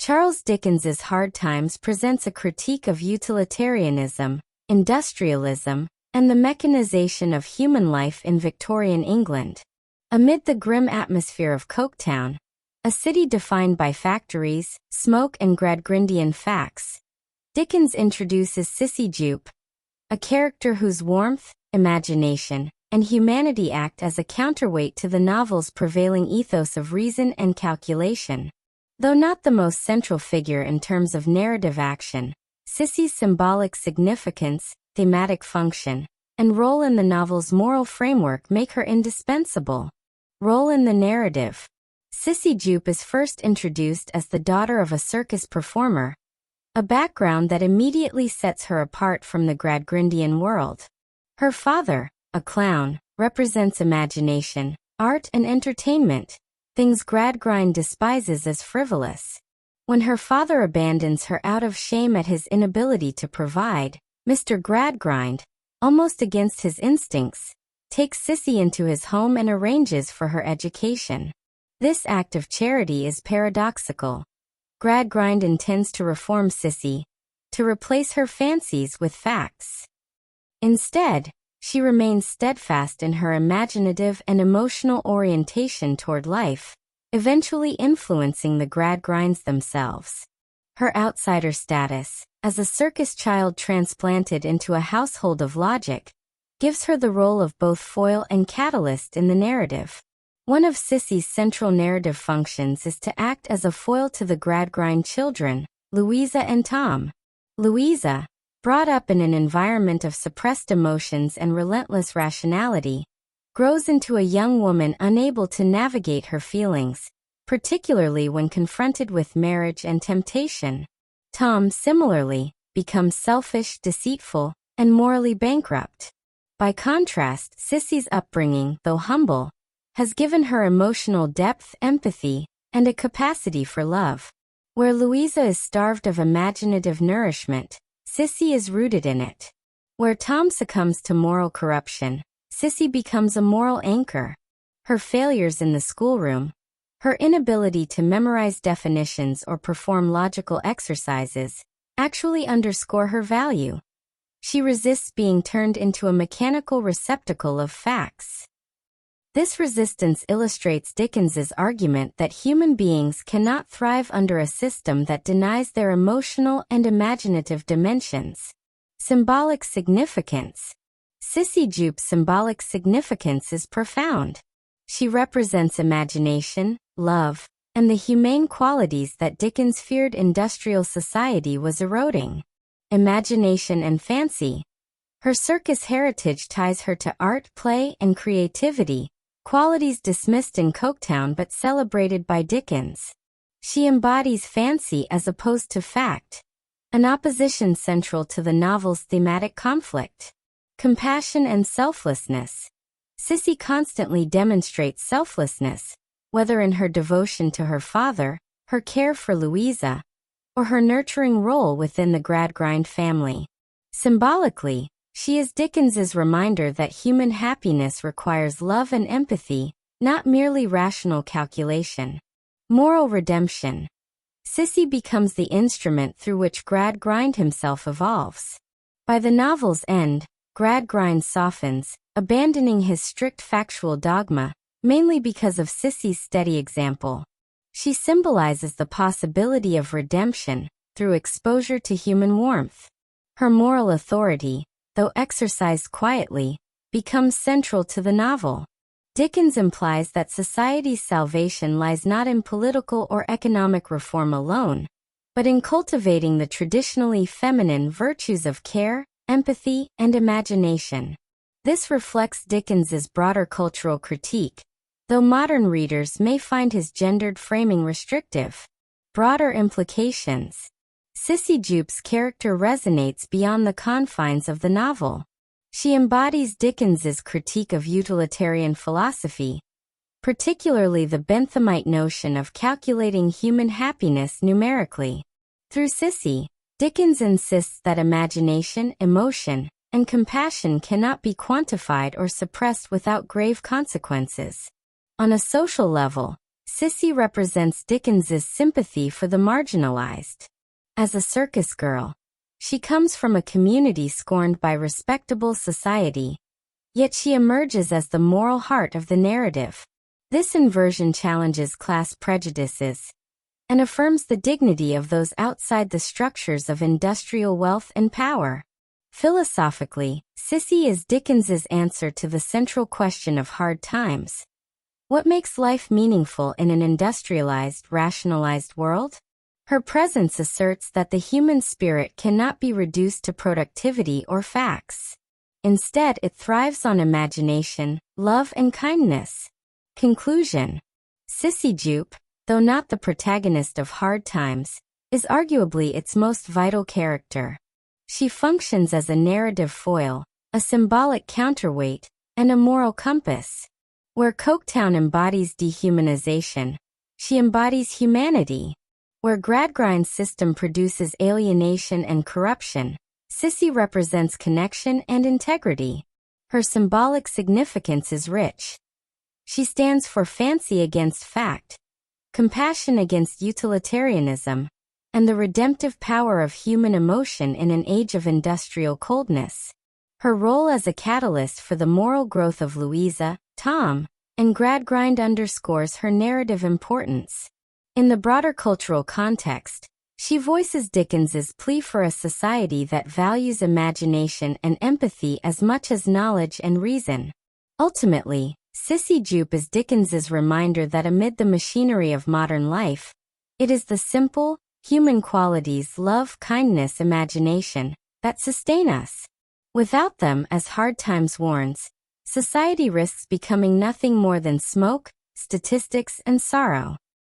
Charles Dickens's Hard Times presents a critique of utilitarianism, industrialism, and the mechanization of human life in Victorian England. Amid the grim atmosphere of Coketown, a city defined by factories, smoke and Gradgrindian facts, Dickens introduces Sissy Jupe, a character whose warmth, imagination, and humanity act as a counterweight to the novel's prevailing ethos of reason and calculation. Though not the most central figure in terms of narrative action, Sissy's symbolic significance, thematic function, and role in the novel's moral framework make her indispensable. Role in the narrative. Sissy Jupe is first introduced as the daughter of a circus performer, a background that immediately sets her apart from the Gradgrindian world. Her father, a clown, represents imagination, art and entertainment, things Gradgrind despises as frivolous. When her father abandons her out of shame at his inability to provide, Mr. Gradgrind, almost against his instincts, takes Sissy into his home and arranges for her education. This act of charity is paradoxical. Gradgrind intends to reform Sissy, to replace her fancies with facts. Instead, she remains steadfast in her imaginative and emotional orientation toward life, eventually influencing the Gradgrinds themselves. Her outsider status, as a circus child transplanted into a household of logic, gives her the role of both foil and catalyst in the narrative. One of Sissy's central narrative functions is to act as a foil to the Gradgrind children, Louisa and Tom. Louisa, brought up in an environment of suppressed emotions and relentless rationality, grows into a young woman unable to navigate her feelings, particularly when confronted with marriage and temptation. Tom, similarly, becomes selfish, deceitful, and morally bankrupt. By contrast, Sissy's upbringing, though humble, has given her emotional depth, empathy, and a capacity for love. Where Louisa is starved of imaginative nourishment, Sissy is rooted in it. Where Tom succumbs to moral corruption, Sissy becomes a moral anchor. Her failures in the schoolroom, her inability to memorize definitions or perform logical exercises, actually underscore her value. She resists being turned into a mechanical receptacle of facts. This resistance illustrates Dickens's argument that human beings cannot thrive under a system that denies their emotional and imaginative dimensions. Symbolic significance. Sissy Jupe's symbolic significance is profound. She represents imagination, love, and the humane qualities that Dickens feared industrial society was eroding. Imagination and fancy. Her circus heritage ties her to art, play, and creativity, qualities dismissed in Coketown but celebrated by Dickens. She embodies fancy as opposed to fact, an opposition central to the novel's thematic conflict. Compassion and selflessness. Sissy constantly demonstrates selflessness, whether in her devotion to her father, her care for Louisa, or her nurturing role within the Gradgrind family. Symbolically, she is Dickens's reminder that human happiness requires love and empathy, not merely rational calculation. Moral redemption. Sissy becomes the instrument through which Gradgrind himself evolves. By the novel's end, Gradgrind softens, abandoning his strict factual dogma, mainly because of Sissy's steady example. She symbolizes the possibility of redemption through exposure to human warmth. Her moral authority, though exercised quietly, becomes central to the novel. Dickens implies that society's salvation lies not in political or economic reform alone, but in cultivating the traditionally feminine virtues of care, empathy, and imagination. This reflects Dickens's broader cultural critique, though modern readers may find his gendered framing restrictive. Broader implications. Sissy Jupe's character resonates beyond the confines of the novel. She embodies Dickens's critique of utilitarian philosophy, particularly the Benthamite notion of calculating human happiness numerically. Through Sissy, Dickens insists that imagination, emotion, and compassion cannot be quantified or suppressed without grave consequences. On a social level, Sissy represents Dickens's sympathy for the marginalized. As a circus girl, she comes from a community scorned by respectable society, yet she emerges as the moral heart of the narrative. This inversion challenges class prejudices and affirms the dignity of those outside the structures of industrial wealth and power. Philosophically, Sissy is Dickens's answer to the central question of hard times. What makes life meaningful in an industrialized, rationalized world? Her presence asserts that the human spirit cannot be reduced to productivity or facts. Instead, it thrives on imagination, love, and kindness. Conclusion. Sissy Jupe, though not the protagonist of Hard Times, is arguably its most vital character. She functions as a narrative foil, a symbolic counterweight, and a moral compass. Where Coketown embodies dehumanization, she embodies humanity. Where Gradgrind's system produces alienation and corruption, Sissy represents connection and integrity. Her symbolic significance is rich. She stands for fancy against fact, compassion against utilitarianism, and the redemptive power of human emotion in an age of industrial coldness. Her role as a catalyst for the moral growth of Louisa, Tom, and Gradgrind underscores her narrative importance. In the broader cultural context, she voices Dickens's plea for a society that values imagination and empathy as much as knowledge and reason. Ultimately, Sissy Jupe is Dickens's reminder that amid the machinery of modern life, it is the simple, human qualities love, kindness, imagination that sustain us. Without them, as Hard Times warns, society risks becoming nothing more than smoke, statistics, and sorrow.